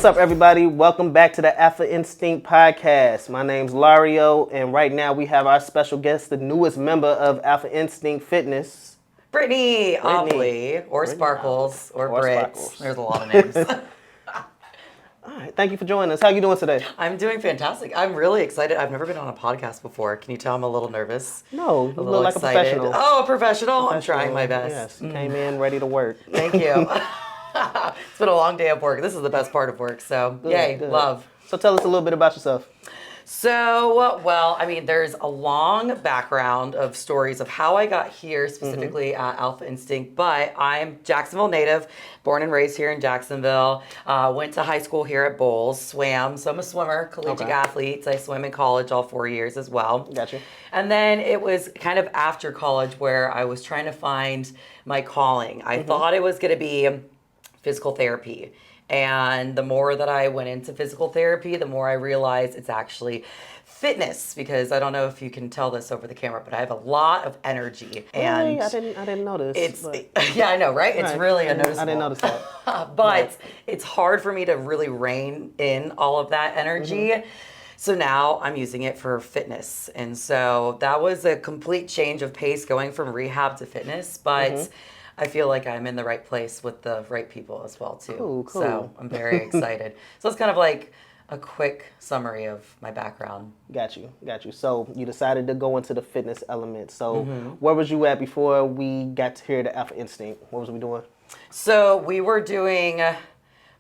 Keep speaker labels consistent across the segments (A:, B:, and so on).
A: what's up, everybody? Welcome back to the Alpha Instinct Podcast. My name's Lario, and right now we have our special guest, the newest member of Alpha Instinct Fitness,
B: Brittany, Obley, or
A: Brittany
B: Sparkles, or
A: or
B: Britt.
A: Sparkles.
B: There's a lot of names.
A: All right, thank you for joining us. How you doing today?
B: I'm doing fantastic. I'm really excited. I've never been on a podcast before. Can you tell I'm a little nervous?
A: No, you
B: A little
A: look like
B: excited.
A: a professional.
B: Oh, a professional. I'm trying my best.
A: Yes, came in ready to work.
B: Thank you. It's been a long day of work. This is the best part of work. So, yay,
A: good.
B: love.
A: So tell us a little bit about yourself.
B: So, well, I mean, there's a long background of stories of how I got here, specifically at Alpha Instinct, but I'm Jacksonville native, born and raised here in Jacksonville, went to high school here at Bowles, swam, so I'm a swimmer, collegiate athlete, I swam in college all 4 years as well.
A: Gotcha.
B: And then it was kind of after college where I was trying to find my calling. I thought it was going to be physical therapy. And the more that I went into physical therapy, the more I realized it's actually fitness, because I don't know if you can tell this over the camera, but I have a lot of energy. And
A: Really? I didn't notice.
B: yeah, I know, right? It's really a noticeable.
A: I didn't notice that.
B: But it's hard for me to really rein in all of that energy. So now I'm using it for fitness. And so that was a complete change of pace going from rehab to fitness. But I feel like I'm in the right place with the right people as well, too.
A: Cool.
B: So I'm very excited. So it's kind of like a quick summary of my background.
A: Got you. So you decided to go into the fitness element. So where was you at before we got to here to Alpha Instinct? What was we doing?
B: So we were doing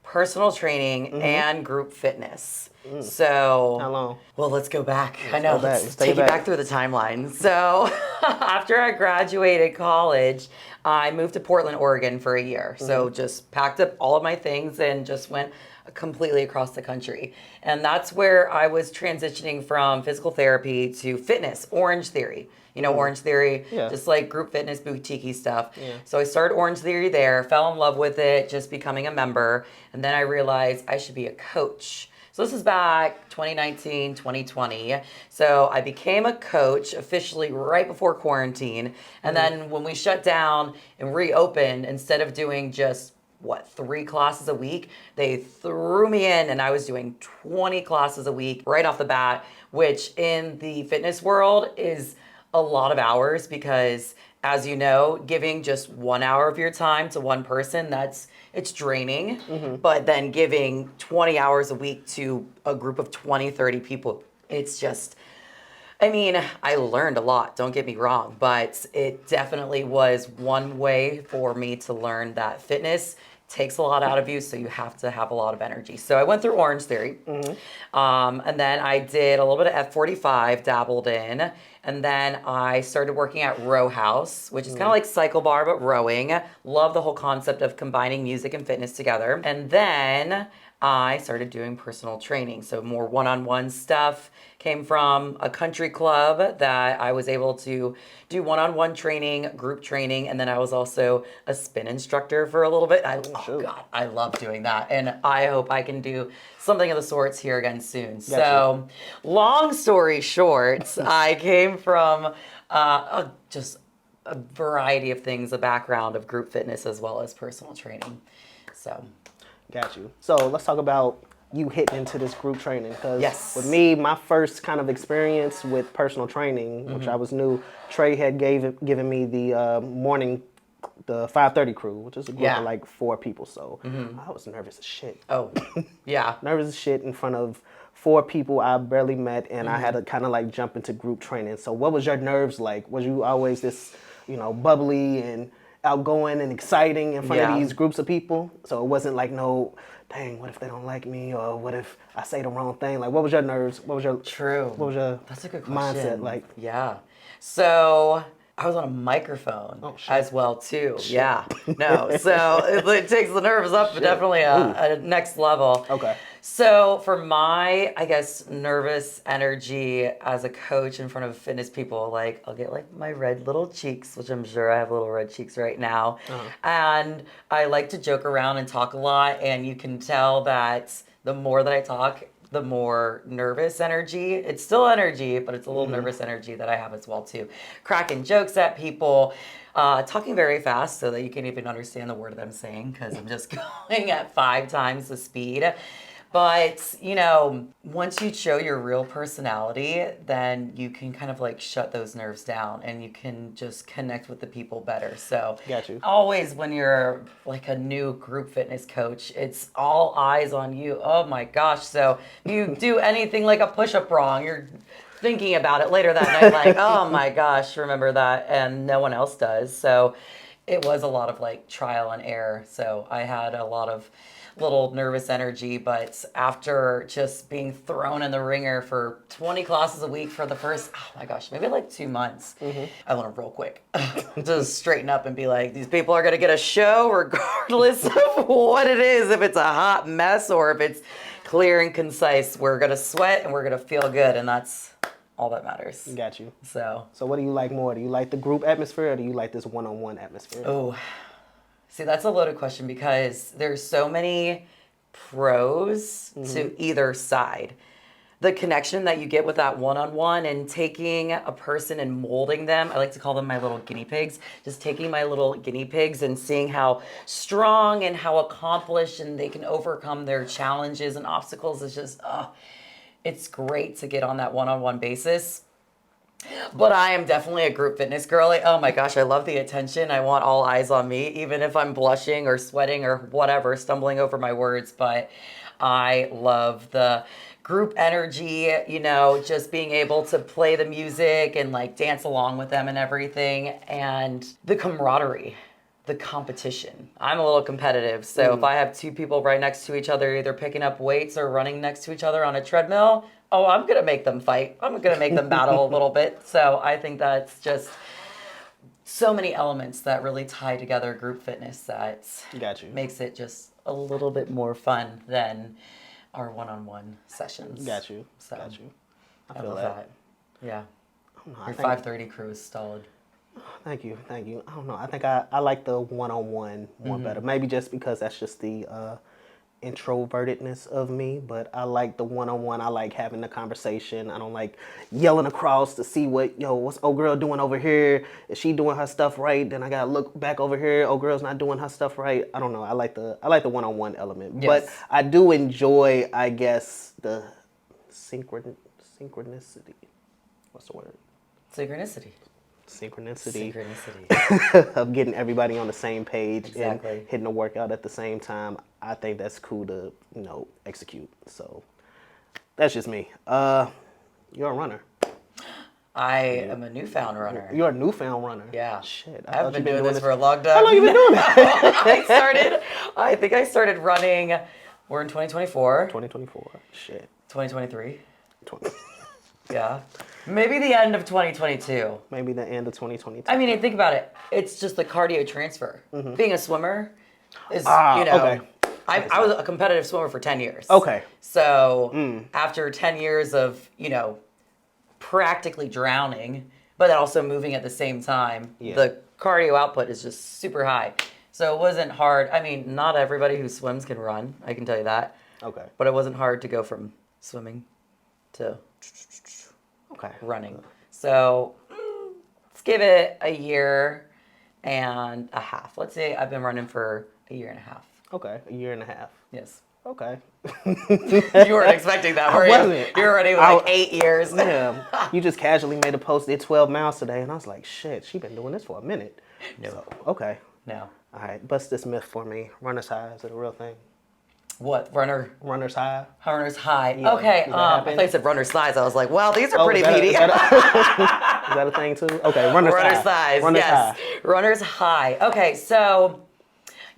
B: personal training and group fitness. So
A: How long?
B: Well, let's go back. Let's
A: take
B: take you
A: it back.
B: back through the timeline. So after I graduated college, I moved to Portland, Oregon for a year. So just packed up all of my things and just went completely across the country. And that's where I was transitioning from physical therapy to fitness, Orange Theory. You know, Orange Theory, just like group fitness, boutique-y stuff. Yeah. So I started Orange Theory there, fell in love with it, just becoming a member. And then I realized I should be a coach. So this is back 2019, 2020. So I became a coach officially right before quarantine. And then when we shut down and reopened, instead of doing just 3 classes a week, they threw me in and I was doing 20 classes a week right off the bat, which in the fitness world is a lot of hours because, as you know, giving just 1 hour of your time to one person, it's draining. But then giving 20 hours a week to a group of 20, 30 people, it's just, I mean, I learned a lot, don't get me wrong, but it definitely was one way for me to learn that fitness takes a lot out of you, so you have to have a lot of energy. So I went through Orange Theory, and then I did a little bit of F45, dabbled in, and then I started working at Row House, which is kind of like cycle bar, but rowing. Love the whole concept of combining music and fitness together. And then I started doing personal training. So more one-on-one stuff. Came from a country club that I was able to do one-on-one training, group training, and then I was also a spin instructor for a little bit. God, I love doing that. And I hope I can do something of the sorts here again soon. So long story short, I came from just a variety of things, a background of group fitness as well as personal training. So.
A: Got you. So let's talk about you hitting into this group training. Because with me, my first kind of experience with personal training, which I was new, Trey had given me the morning, the 5:30 crew, which is a group of like 4 people. So I was nervous as shit.
B: Oh, yeah.
A: Nervous as shit in front of 4 people I barely met, and I had to kind of like jump into group training. So what was your nerves like? Was you always this, bubbly and outgoing and exciting in front of these groups of people? So it wasn't like, no, dang, what if they don't like me, or what if I say the wrong thing? Like, what was your nerves? What was your What was your
B: That's a good question.
A: mindset like?
B: Yeah. So I was on a microphone as well too. Shit. Yeah. No. So it takes the nerves up, but definitely a next level.
A: Okay.
B: So for my, I guess, nervous energy as a coach in front of fitness people, like I'll get like my red little cheeks, which I'm sure I have little red cheeks right now. And I like to joke around and talk a lot. And you can tell that the more that I talk, the more nervous energy. It's still energy, but it's a little nervous energy that I have as well too. Cracking jokes at people, talking very fast so that you can't even understand the word that I'm saying because I'm just going at 5 times the speed. But, once you show your real personality, then you can kind of like shut those nerves down and you can just connect with the people better. So,
A: Got you.
B: always when you're like a new group fitness coach, it's all eyes on you. Oh my gosh. So, you do anything like a push up wrong, you're thinking about it later that night, like, oh my gosh, remember that. And no one else does. So, it was a lot of like trial and error. So, I had a lot of little nervous energy, but after just being thrown in the ringer for 20 classes a week for the first, oh my gosh, maybe like 2 months, I learned real quick. Just straighten up and be like, these people are going to get a show regardless of what it is. If it's a hot mess or if it's clear and concise, we're going to sweat and we're going to feel good. And that's all that matters.
A: Got you.
B: So
A: what do you like more? Do you like the group atmosphere or do you like this one-on-one atmosphere?
B: Oh, see, that's a loaded question because there's so many pros to either side. The connection that you get with that one-on-one and taking a person and molding them, I like to call them my little guinea pigs, just taking my little guinea pigs and seeing how strong and how accomplished and they can overcome their challenges and obstacles is just, it's great to get on that one-on-one basis. But I am definitely a group fitness girly. Oh my gosh, I love the attention. I want all eyes on me, even if I'm blushing or sweating or whatever, stumbling over my words. But I love the group energy, just being able to play the music and like dance along with them and everything. And the camaraderie, the competition. I'm a little competitive. So if I have two people right next to each other, either picking up weights or running next to each other on a treadmill, I'm going to make them fight. I'm going to make them battle a little bit. So I think that's just so many elements that really tie together group fitness that
A: Got you.
B: makes it just a little bit more fun than our one-on-one sessions.
A: Got you.
B: So,
A: Got you.
B: I love that. Yeah. Your 5:30 crew is stalled.
A: Thank you. I don't know. I think I like the one-on-one more better. Maybe just because that's just the introvertedness of me, but I like the one-on-one. I like having the conversation. I don't like yelling across to see what's old girl doing over here? Is she doing her stuff right? Then I gotta look back over here. Old girl's not doing her stuff right. I don't know. I like the one-on-one element,
B: Yes.
A: but I do enjoy, I guess, the synchronicity. What's the word?
B: Synchronicity.
A: Synchronicity
B: Synchronicity.
A: of getting everybody on the same page
B: Exactly.
A: and hitting the workout at the same time. I think that's cool to, execute. So that's just me. You're a runner.
B: I am a newfound runner.
A: You're a newfound runner.
B: Yeah.
A: Shit.
B: I've been doing this for a long time.
A: How long you been doing it?
B: I think I started running, we're in 2024.
A: 2024. Shit.
B: 2023.
A: 20.
B: Yeah. Maybe the end of 2022.
A: Maybe the end of 2022.
B: I mean, think about it. It's just the cardio transfer. Being a swimmer is,
A: okay.
B: I was a competitive swimmer for 10 years.
A: Okay.
B: So after 10 years of, practically drowning, but then also moving at the same time, the cardio output is just super high. So it wasn't hard. I mean, not everybody who swims can run. I can tell you that.
A: Okay.
B: But it wasn't hard to go from swimming to running. So let's give it a year and a half. Let's say I've been running for a year and a half.
A: Okay. A year and a half.
B: Yes.
A: Okay.
B: You weren't expecting that, were you?
A: wasn't.
B: You were already like 8 years.
A: Yeah. You just casually made a post, did 12 miles today, and I was like, shit, she been doing this for a minute.
B: No.
A: So, okay.
B: No.
A: All right. Bust this myth for me. Runner's high, is it a real thing?
B: What? Runner's
A: high?
B: Runner's high.
A: Yeah.
B: Okay.
A: Does that
B: I
A: happen?
B: thought you said runner's thighs. I was like, well, these are pretty meaty.
A: Is that a thing too? Okay, runner's
B: thighs.
A: Runner's
B: yes.
A: high.
B: Runner's high. Okay, so,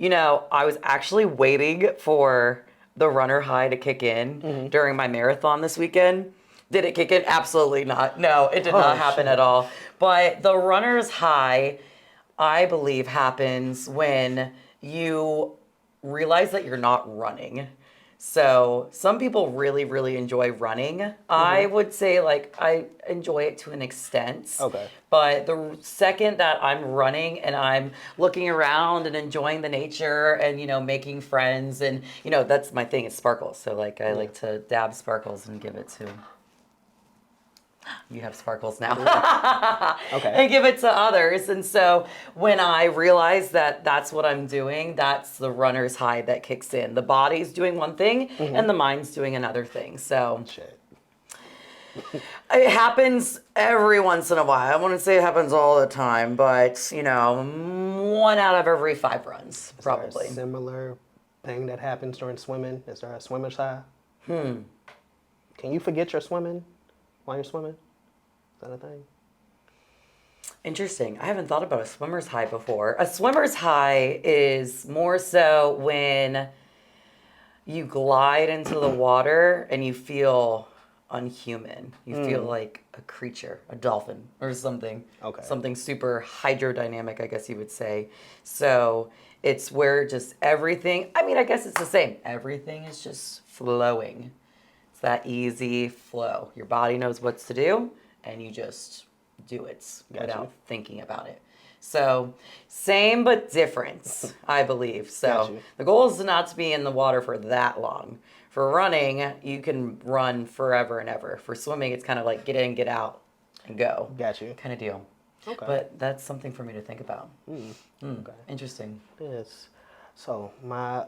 B: I was actually waiting for the runner high to kick in during my marathon this weekend. Did it kick in? Absolutely not. No, it did not happen at all. But the runner's high, I believe, happens when you realize that you're not running. So some people really, really enjoy running. I would say I enjoy it to an extent.
A: Okay.
B: But the second that I'm running and I'm looking around and enjoying the nature and, making friends and, that's my thing, it's sparkles. So I like to dab sparkles and give it to You have sparkles now.
A: Okay.
B: And give it to others. And so when I realize that that's what I'm doing, that's the runner's high that kicks in. The body's doing one thing and the mind's doing another thing. So
A: Shit.
B: it happens every once in a while. I wouldn't say it happens all the time, but 1 out of every 5 runs, probably.
A: Is there a similar thing that happens during swimming? Is there a swimmer's high? Can you forget you're swimming while you're swimming? Is that a thing?
B: Interesting. I haven't thought about a swimmer's high before. A swimmer's high is more so when you glide into the water and you feel unhuman. You feel like a creature, a dolphin or something.
A: Okay.
B: Something super hydrodynamic, I guess you would say. So it's where just everything, I mean, I guess it's the same. Everything is just flowing. It's that easy flow. Your body knows what to do and you just do it without thinking about it. So same but different, I believe. So the goal is not to be in the water for that long. For running, you can run forever and ever. For swimming, it's kind of like get in, get out, and go.
A: Got you.
B: Kind of deal.
A: Okay.
B: But that's something for me to think about.
A: Okay.
B: Interesting.
A: Yes. So my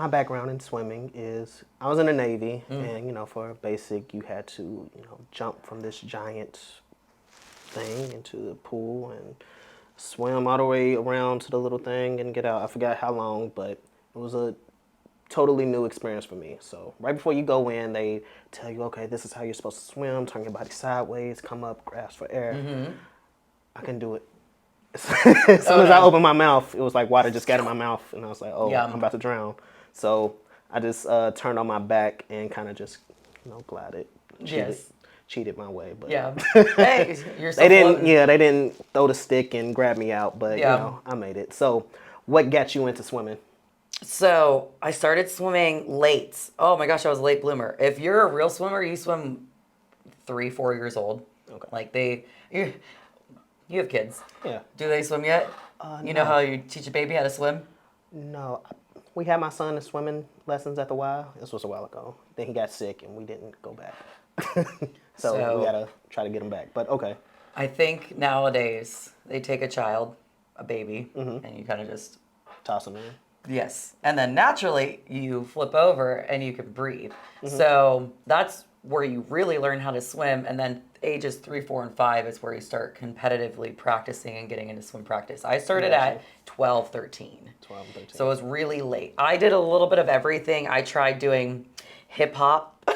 A: background in swimming is I was in the Navy, and for basic you had to jump from this giant thing into the pool and swim all the way around to the little thing and get out. I forgot how long, but it was a totally new experience for me. So right before you go in, they tell you, okay, this is how you're supposed to swim. Turn your body sideways, come up, grasp for air. I can do it. As soon as I opened my mouth, it was like water just got in my mouth, and I was like, oh, I'm about to drown. So I just turned on my back and kind of just, glided. Cheated my way, but
B: hey, you're so
A: they
B: floating.
A: didn't throw the stick and grab me out, but I made it. So what got you into swimming?
B: So I started swimming late. Oh my gosh, I was a late bloomer. If you're a real swimmer, you swim 3-4 years old.
A: Okay.
B: Like you have kids.
A: Yeah.
B: Do they swim yet? You know
A: No.
B: how you teach a baby how to swim?
A: No, we had my son in swimming lessons after a while. This was a while ago. Then he got sick and we didn't go back. So we gotta try to get him back. But okay.
B: I think nowadays they take a child, a baby, and you kind of just
A: Toss him in.
B: yes. And then naturally you flip over and you can breathe. So that's where you really learn how to swim. And then ages 3, 4, and 5 is where you start competitively practicing and getting into swim practice. I started at 12, 13.
A: 12, 13.
B: So it was really late. I did a little bit of everything. I tried doing hip hop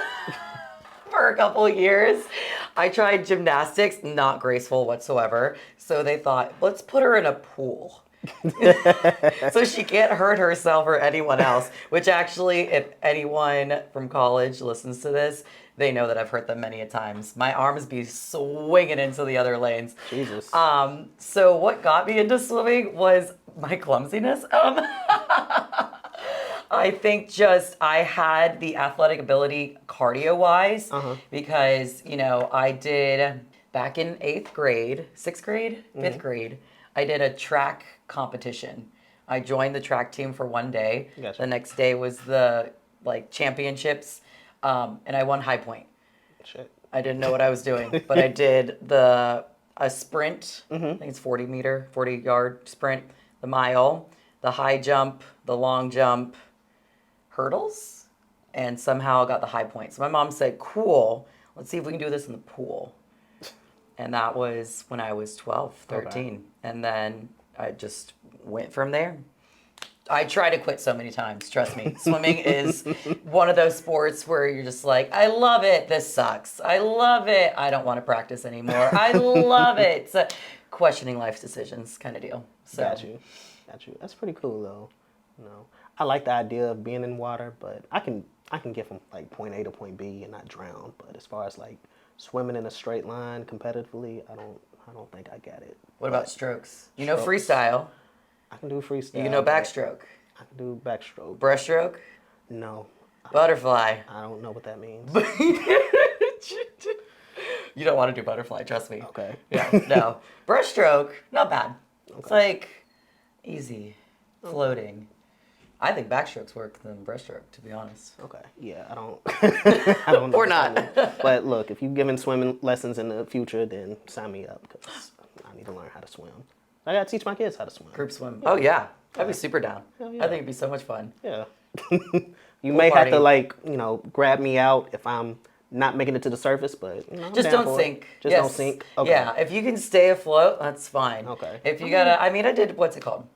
B: for a couple of years. I tried gymnastics, not graceful whatsoever. So they thought, let's put her in a pool. So she can't hurt herself or anyone else, which actually, if anyone from college listens to this, they know that I've hurt them many a times. My arms be swinging into the other lanes.
A: Jesus.
B: So what got me into swimming was my clumsiness. I think just I had the athletic ability cardio-wise because, I did back in 8th grade, 6th grade, 5th grade, I did a track competition. I joined the track team for one day.
A: Gotcha.
B: The next day was the championships, and I won high point.
A: Shit.
B: I didn't know what I was doing, but I did a sprint. I think it's 40-yard sprint, the mile, the high jump, the long jump, hurdles, and somehow got the high point. So my mom said, cool, let's see if we can do this in the pool. And that was when I was 12, 13. Okay. And then I just went from there. I try to quit so many times, trust me. Swimming is one of those sports where you're just like, I love it, this sucks. I love it, I don't want to practice anymore. I love it. It's a questioning life decisions kind of deal. So.
A: Got you. That's pretty cool though. I like the idea of being in water, but I can get from like point A to point B and not drown. But as far as like swimming in a straight line competitively, I don't think I got it.
B: What about strokes? You know freestyle.
A: I can do freestyle.
B: You know backstroke.
A: I can do backstroke.
B: Breaststroke?
A: No.
B: Butterfly.
A: I don't know what that means.
B: You don't want to do butterfly, trust me.
A: Okay.
B: Yeah, no. Breaststroke, not bad. Okay. It's like easy, floating. I think backstroke's work than breaststroke, to be honest.
A: Okay. Yeah, I don't. I don't know.
B: Or not.
A: But look, if you're giving swimming lessons in the future, then sign me up because I need to learn how to swim. I gotta teach my kids how to swim.
B: Group swim. Oh yeah, I'd be super down.
A: Hell
B: I
A: yeah.
B: think it'd be so much fun.
A: Yeah. You may have to
B: party.
A: grab me out if I'm not making it to the surface, but I'm
B: Just
A: down
B: don't
A: for it.
B: sink.
A: Just
B: Yes.
A: don't sink. Okay.
B: Yeah, if you can stay afloat, that's fine.
A: Okay.
B: If you gotta, I mean, I did, what's it called?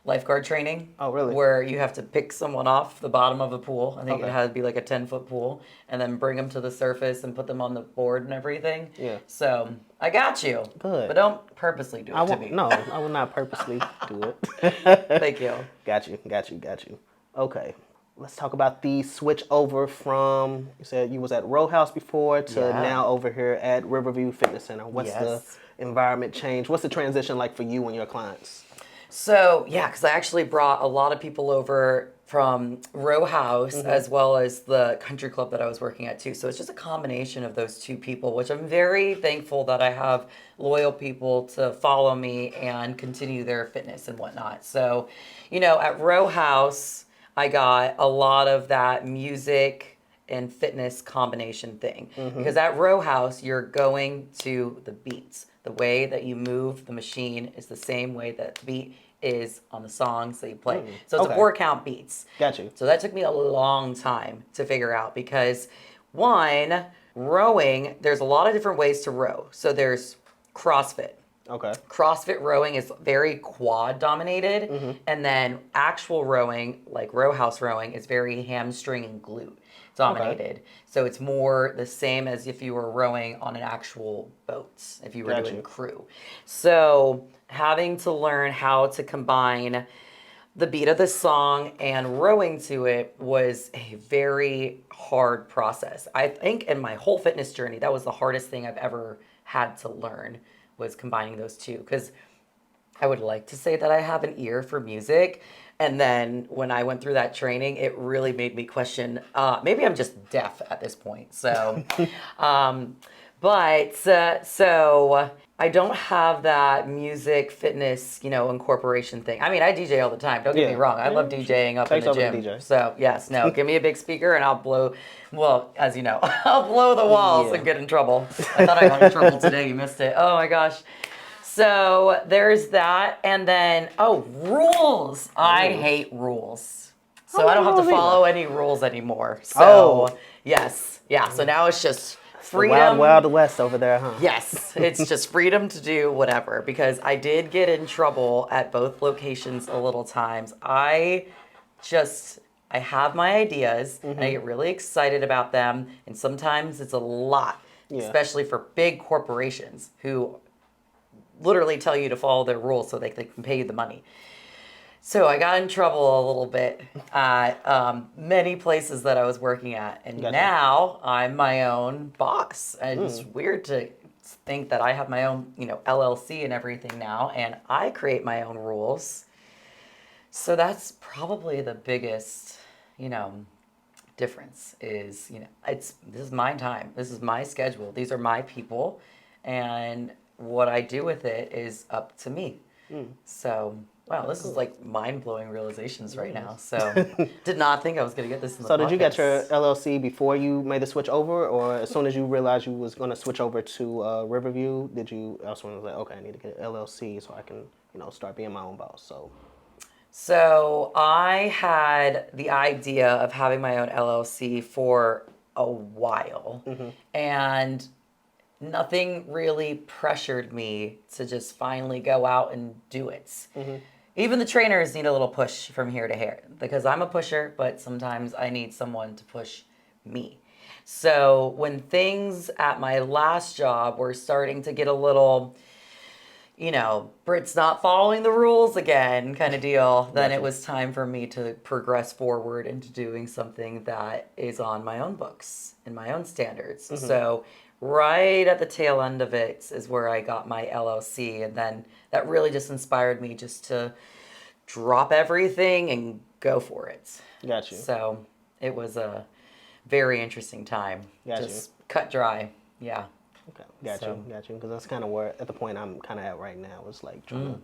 B: Lifeguard training.
A: Oh, really?
B: Where you have to pick someone off the bottom of the pool. I think
A: Okay.
B: it had to be like a 10-foot pool, and then bring them to the surface and put them on the board and everything.
A: Yeah.
B: So I got you.
A: Good.
B: But don't purposely do it
A: I
B: to
A: won't.
B: me.
A: No, I will not purposely do it.
B: Thank you.
A: Got you. Okay. Let's talk about the switch over from, you said you was at Row House before to
B: Yeah.
A: now over here at Riverview Fitness Center. What's the environment change? What's the transition like for you and your clients?
B: So, yeah, because I actually brought a lot of people over from Row House as well as the country club that I was working at too. So it's just a combination of those two people, which I'm very thankful that I have loyal people to follow me and continue their fitness and whatnot. So, at Row House, I got a lot of that music and fitness combination thing. Because at Row House, you're going to the beats. The way that you move the machine is the same way that the beat is on the songs that you play. So it's a 4-count beats.
A: Got you.
B: So that took me a long time to figure out because one, rowing, there's a lot of different ways to row. So there's CrossFit.
A: Okay.
B: CrossFit rowing is very quad dominated, and then actual rowing, like row house rowing, is very hamstring and glute dominated. So it's more the same as if you were rowing on an actual boat, if you were doing crew. So having to learn how to combine the beat of the song and rowing to it was a very hard process. I think in my whole fitness journey, that was the hardest thing I've ever had to learn, was combining those two. Because I would like to say that I have an ear for music. And then when I went through that training, it really made me question, maybe I'm just deaf at this point. So, so I don't have that music, fitness, incorporation thing. I mean, I DJ all the time. Don't get me wrong. I love DJing up in the gym. So yes, no, give me a big speaker and I'll blow, well, as you know, I'll blow the walls and get in trouble. I thought I got in trouble today. You missed it. Oh my gosh. So there's that. And then, rules. I hate rules. So I don't have to follow any rules anymore. So yes. Yeah. So now it's just freedom.
A: The wild West over there, huh?
B: Yes, it's just freedom to do whatever, because I did get in trouble at both locations a little times. I have my ideas and I get really excited about them, and sometimes it's a lot, especially for big corporations who literally tell you to follow their rules so they can pay you the money. So I got in trouble a little bit at many places that I was working at. And now I'm my own boss. And it's weird to think that I have my own, LLC and everything now. And I create my own rules. So that's probably the biggest, difference is, this is my time. This is my schedule. These are my people. And what I do with it is up to me. So... wow, this is like mind-blowing realizations right now. So, did not think I was going to get this in the podcast.
A: So did you get your LLC before you made the switch over, or as soon as you realized you was going to switch over to Riverview, did you also was like, okay, I need to get an LLC so I can, start being my own boss?
B: So I had the idea of having my own LLC for a while, and nothing really pressured me to just finally go out and do it. Even the trainers need a little push from here to here, because I'm a pusher, but sometimes I need someone to push me. So when things at my last job were starting to get a little, Britt's not following the rules again kind of deal, then it was time for me to progress forward into doing something that is on my own books and my own standards. So right at the tail end of it is where I got my LLC, and then that really just inspired me just to drop everything and go for it.
A: Got you.
B: So it was a very interesting time. Just cut dry. Yeah.
A: Okay. Got you. Because that's kind of where, at the point I'm kind of at right now, is like trying to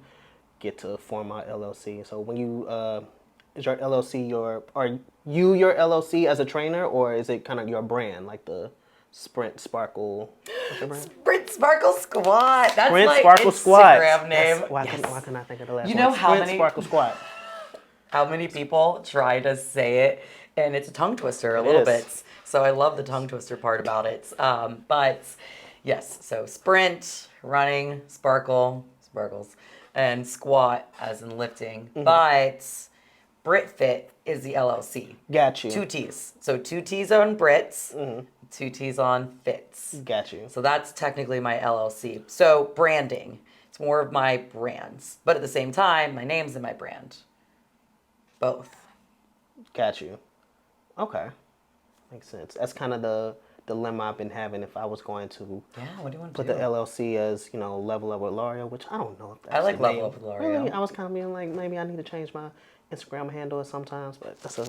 A: get to form my LLC. So when you Is your LLC are you your LLC as a trainer, or is it kind of your brand, like the Sprint Sparkle? What's your brand?
B: Sprint Sparkle Squat. That's
A: Sprint
B: my
A: Sparkle Squat.
B: Instagram name.
A: Why
B: Yes.
A: can I think of the last
B: You
A: one?
B: know how
A: Sprint
B: many
A: Sparkle Squat.
B: how many people try to say it, and it's a tongue twister a
A: It
B: little
A: is.
B: bit. So I love the tongue twister part about it. But yes, so sprint, running, sparkles, and squat as in lifting. But Britt Fit is the LLC.
A: Got you.
B: 2 T's. So 2 T's on Britts, 2 T's on Fits.
A: Got you.
B: So that's technically my LLC. So branding. It's more of my brands. But at the same time, my name's in my brand. Both.
A: Got you. Okay. Makes sense. That's kind of the dilemma I've been having if I was going to
B: Yeah, what do you want to
A: put
B: do?
A: the LLC as, Level Up with Lario, which I don't know if that's
B: I like
A: the
B: Level
A: name.
B: Up with Lario.
A: Really? I was kind of being like, maybe I need to change my Instagram handle sometimes, but that's a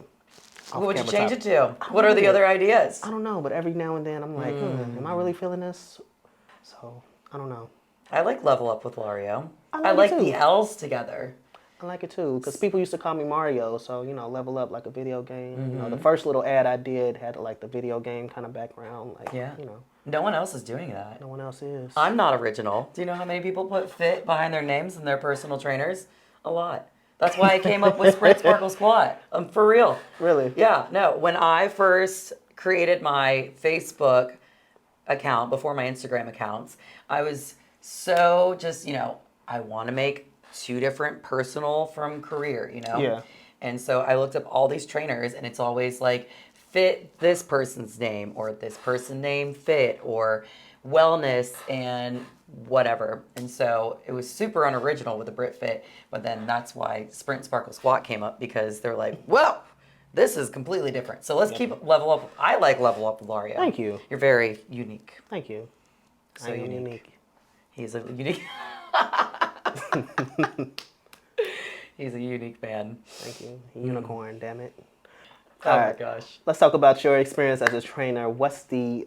B: What would you
A: off-camera
B: change it
A: topic.
B: to? What are the
A: know.
B: other ideas?
A: I don't know, but every now and then I'm like, am I really feeling this? So, I don't know.
B: I like Level Up with Lario.
A: I
B: I
A: like
B: like
A: it
B: the
A: too.
B: L's together.
A: I like it too, because people used to call me Mario, so, Level Up like a video game. The first little ad I did had like the video game kind of background, like,
B: Yeah. No one else is doing that.
A: no one else is.
B: I'm not original. Do you know how many people put fit behind their names and their personal trainers? A lot. That's why I came up with Sprint Sparkle Squat. For real.
A: Really?
B: Yeah, no. When I first created my Facebook account before my Instagram accounts, I was so just, I want to make 2 different personal from career,
A: Yeah.
B: And so I looked up all these trainers, and it's always like fit this person's name, or this person name fit, or wellness and whatever. And so it was super unoriginal with the Brit Fit, but then that's why Sprint Sparkle Squat came up, because they're like, whoa, this is completely different. So let's keep Level Up. I like Level Up with Lario.
A: Thank you.
B: You're very unique.
A: Thank you.
B: So
A: I am
B: unique. He's a unique. He's a unique man.
A: Thank you. Unicorn, damn it.
B: Oh
A: All
B: my
A: right.
B: gosh.
A: Let's talk about your experience as a trainer. What's your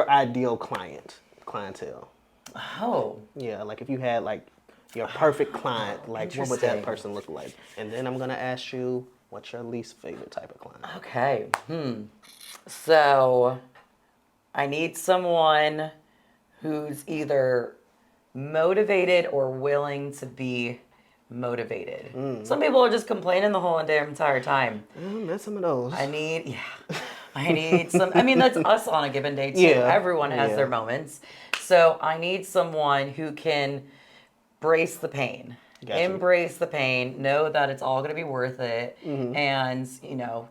A: ideal clientele?
B: Oh,
A: Yeah, like if you had like your perfect client, like what would that
B: Interesting.
A: person look like? And then I'm gonna ask you, what's your least favorite type of client?
B: okay. So I need someone who's either motivated or willing to be motivated. Some people are just complaining the whole entire time.
A: That's some of those.
B: I need some, that's us on a given day too.
A: Yeah,
B: Everyone has
A: yeah.
B: their moments. So I need someone who can brace the pain,
A: Gotcha.
B: embrace the pain, know that it's all going to be worth it,
A: Mm-hmm.
B: and,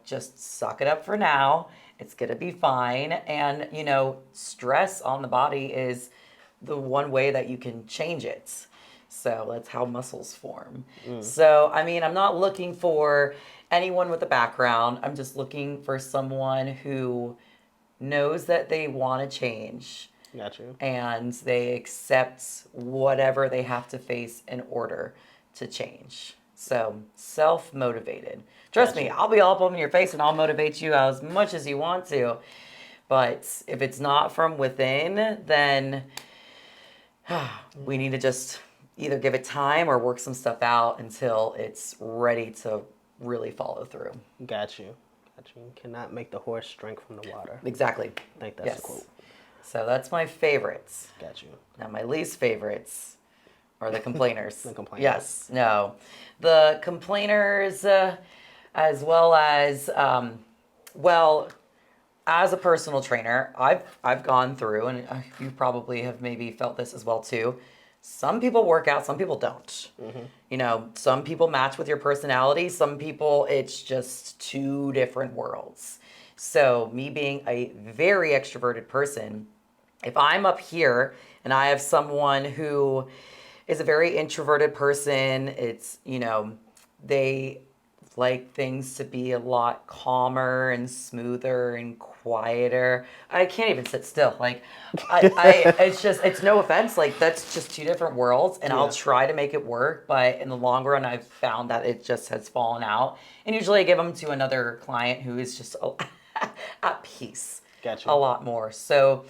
B: just suck it up for now. It's going to be fine. And, stress on the body is the one way that you can change it. So that's how muscles form. So, I'm not looking for anyone with a background. I'm just looking for someone who knows that they want to change
A: Got you.
B: and they accept whatever they have to face in order to change. So, self-motivated. Trust me, I'll be all up in your face and I'll motivate you as much as you want to. But if it's not from within, then we need to just either give it time or work some stuff out until it's ready to really follow through.
A: Got you. You cannot make the horse drink from the water.
B: Exactly.
A: I think that's a quote.
B: So that's my favorites.
A: Got you.
B: Now my least favorites are the complainers.
A: The complainers.
B: Yes. No. The complainers, as well as, as a personal trainer, I've gone through, and you probably have maybe felt this as well too. Some people work out, some people don't. Some people match with your personality, some people it's just 2 different worlds. So me being a very extroverted person, if I'm up here and I have someone who is a very introverted person, it's, they like things to be a lot calmer and smoother and quieter. I can't even sit still. Like, it's no offense. Like, that's just 2 different worlds, and I'll try to make it work. But in the long run, I've found that it just has fallen out. And usually I give them to another client who is just at peace.
A: Gotcha.
B: A lot more. So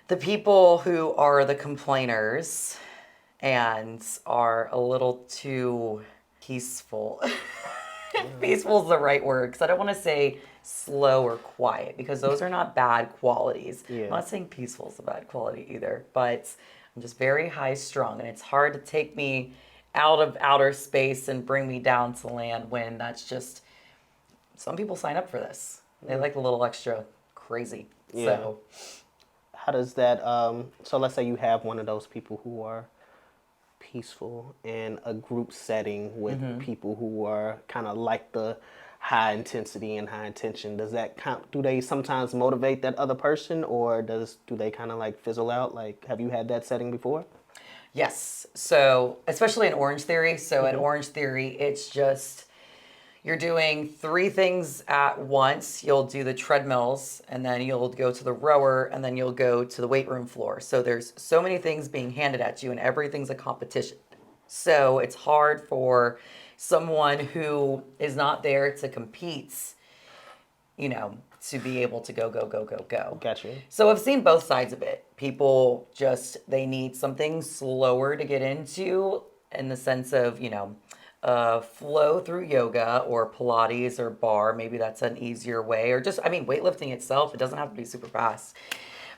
B: the people who are the complainers and are a little too peaceful. Peaceful is the right word, because I don't want to say slow or quiet, because those are not bad qualities.
A: Yeah.
B: I'm not saying peaceful is a bad quality either, but I'm just very high strung, and it's hard to take me out of outer space and bring me down to land when that's just, some people sign up for this. They like a little extra crazy.
A: Yeah.
B: So
A: How does that, so let's say you have one of those people who are peaceful in a group setting with people who are kind of like the high intensity and high intention. Does that count? Do they sometimes motivate that other person, or do they kind of like fizzle out? Like, have you had that setting before?
B: yes. So especially in Orange Theory. So at Orange Theory, it's just, you're doing 3 things at once. You'll do the treadmills, and then you'll go to the rower, and then you'll go to the weight room floor. So there's so many things being handed at you, and everything's a competition. So it's hard for someone who is not there to compete, to be able to go, go, go, go, go.
A: Gotcha.
B: So I've seen both sides of it. People just, they need something slower to get into, in the sense of, flow through yoga or Pilates or bar. Maybe that's an easier way. Or just, weightlifting itself, it doesn't have to be super fast.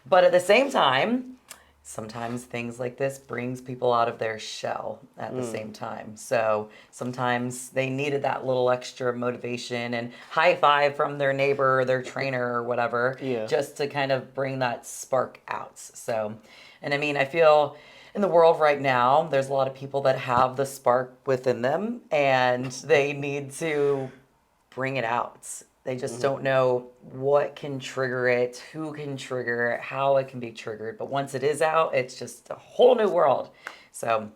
B: But at the same time, sometimes things like this brings people out of their shell at the same time. So sometimes they needed that little extra motivation and high five from their neighbor or their trainer or whatever, just to kind of bring that spark out. So, and I feel in the world right now, there's a lot of people that have the spark within them, and they need to bring it out. They just don't know what can trigger it, who can trigger it, how it can be triggered. But once it is out, it's just a whole new world. So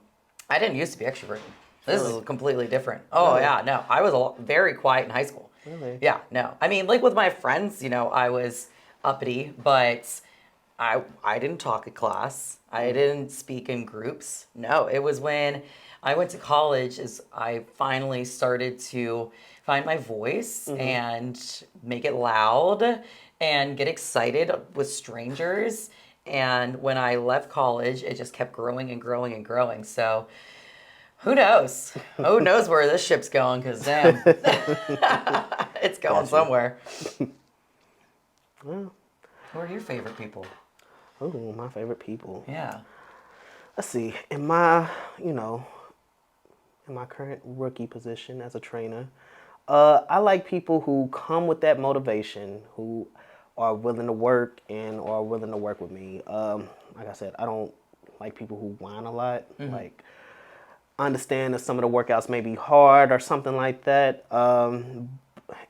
B: I didn't used to be extroverted. This is completely different. Oh, yeah, no. I was very quiet in high school.
A: Really?
B: Yeah, no. Like with my friends, I was uppity, but I didn't talk at class. I didn't speak in groups. No, it was when I went to college is I finally started to find my voice and make it loud and get excited with strangers. And when I left college, it just kept growing and growing and growing. So who knows? Who knows where this ship's going? Because damn, it's going somewhere.
A: Well,
B: who are your favorite people?
A: oh, my favorite people.
B: Yeah.
A: Let's see. In my current rookie position as a trainer, I like people who come with that motivation, who are willing to work and are willing to work with me. Like I said, I don't like people who whine a lot. Like, I understand that some of the workouts may be hard or something like that.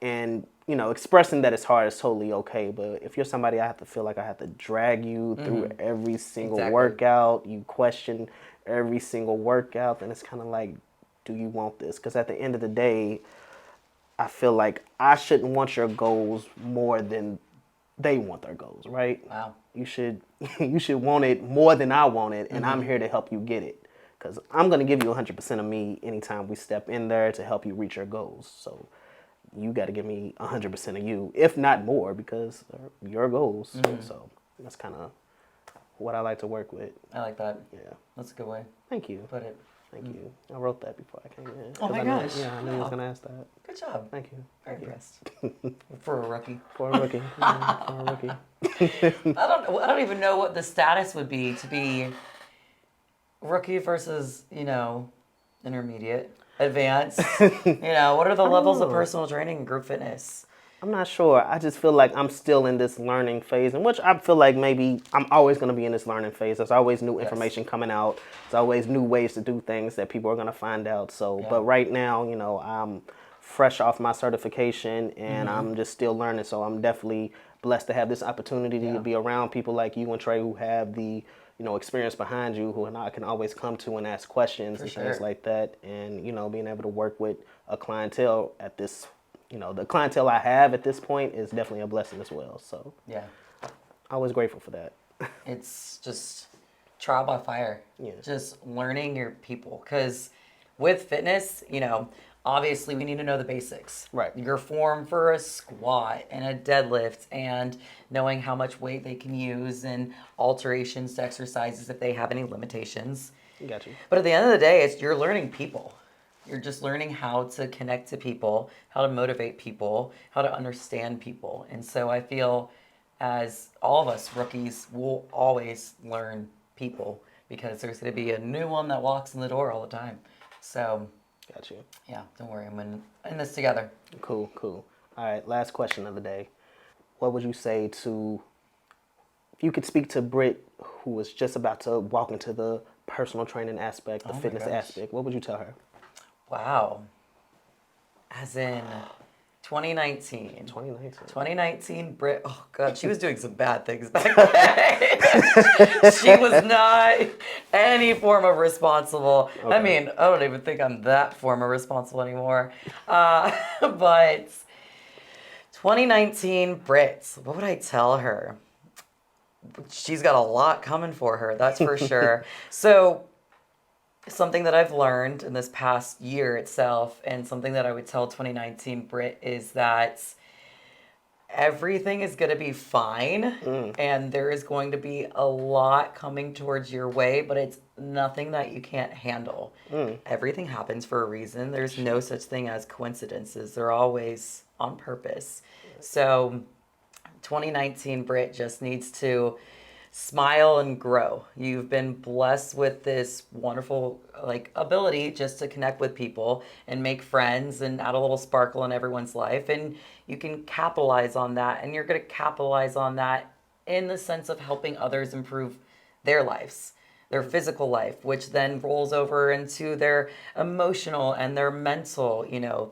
A: And expressing that it's hard is totally okay. But if you're somebody I have to feel like I have to drag you through every single workout, you question every single workout, then it's kind of like, do you want this? Because at the end of the day, I feel like I shouldn't want your goals more than they want their goals, right?
B: Wow.
A: You should want it more than I want it, and I'm here to help you get it. Because I'm going to give you 100% of me anytime we step in there to help you reach your goals. So you got to give me 100% of you, if not more, because they're your goals. So that's kind of what I like to work with.
B: I like that.
A: Yeah.
B: That's a good way.
A: Thank you.
B: to Put it.
A: Thank you. I wrote that before I came in.
B: Oh my gosh.
A: I knew you was going to ask that.
B: Good job.
A: Thank you.
B: Very impressed. For a rookie.
A: For a rookie. Yeah, for a rookie.
B: I don't even know what the status would be to be rookie versus, intermediate, advanced. What are the levels of personal training and group fitness?
A: I'm not sure. I just feel like I'm still in this learning phase, in which I feel like maybe I'm always going to be in this learning phase. There's always new information coming out. There's always new ways to do things that people are going to find out. So, but right now, I'm fresh off my certification and I'm just still learning. So I'm definitely blessed to have this opportunity to be around people like you and Trey who have the experience behind you, who I can always come to and ask questions things like that. And, being able to work with a clientele at this, the clientele I have at this point is definitely a blessing as well. So I was grateful for that.
B: It's just trial by fire.
A: Yeah.
B: Just learning your people. Because with fitness, obviously we need to know the basics.
A: Right.
B: Your form for a squat and a deadlift and knowing how much weight they can use and alterations to exercises if they have any limitations.
A: Got you.
B: But at the end of the day, you're learning people. You're just learning how to connect to people, how to motivate people, how to understand people. And so I feel as all of us rookies will always learn people because there's going to be a new one that walks in the door all the time. So,
A: Got you.
B: yeah, don't worry. I'm in this together.
A: Cool. All right, last question of the day. What would you say to, if you could speak to Britt, who was just about to walk into the personal training aspect, the
B: Oh my
A: fitness
B: gosh.
A: aspect, what would you tell her?
B: Wow. As in 2019. 2019, Britt, oh God, she was doing some bad things back then. She was not any form of responsible.
A: Okay.
B: I mean, I don't even think I'm that form of responsible anymore. But 2019, Britt, what would I tell her? She's got a lot coming for her, that's for sure. So, something that I've learned in this past year itself, and something that I would tell 2019 Britt, is that everything is going to be fine, and there is going to be a lot coming towards your way, but it's nothing that you can't handle. Everything happens for a reason. There's no such thing as coincidences. They're always on purpose. So 2019 Britt just needs to smile and grow. You've been blessed with this wonderful ability just to connect with people and make friends and add a little sparkle in everyone's life, and you can capitalize on that, and you're going to capitalize on that in the sense of helping others improve their lives, their physical life, which then rolls over into their emotional and their mental,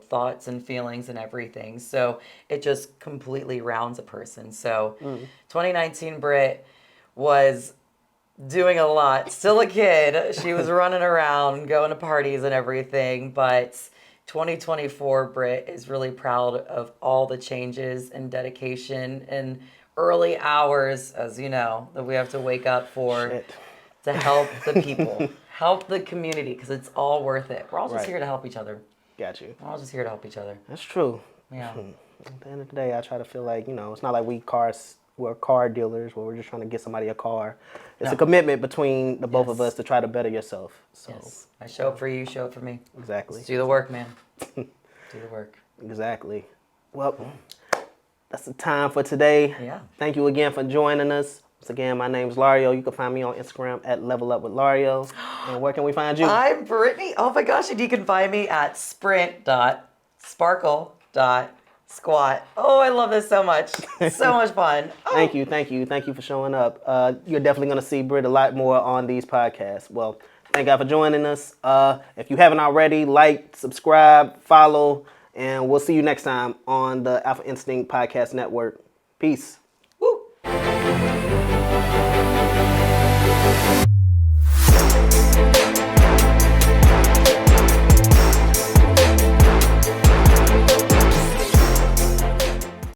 B: thoughts and feelings and everything. So it just completely rounds a person. So 2019 Britt was doing a lot. Still a kid. She was running around, going to parties and everything. But 2024 Britt is really proud of all the changes and dedication and early hours, as you know, that we have to wake up for to help the people, help the community, because it's all worth it. We're all just here to help each other.
A: Got you.
B: We're all just here to help each other.
A: That's true.
B: Yeah.
A: At the end of the day, I try to feel like, it's not like we're car dealers where we're just trying to get somebody a car. It's a commitment between the both of us to try to better yourself. So
B: yes. I show up for you, show up for me.
A: Exactly.
B: Let's do the work, man. Do the work.
A: Exactly. Well, that's the time for today.
B: Yeah.
A: Thank you again for joining us. Once again, my name is Lario. You can find me on Instagram at Level Up with Lario. And where can we find you?
B: I'm Brittany. Oh my gosh, and you can find me at sprint.sparkle.squat. Oh, I love this so much. So much fun. Oh.
A: Thank you for showing up. You're definitely going to see Britt a lot more on these podcasts. Well, thank God for joining us. If you haven't already, like, subscribe, follow, and we'll see you next time on the Alpha Instinct Podcast Network. Peace.
B: Woo.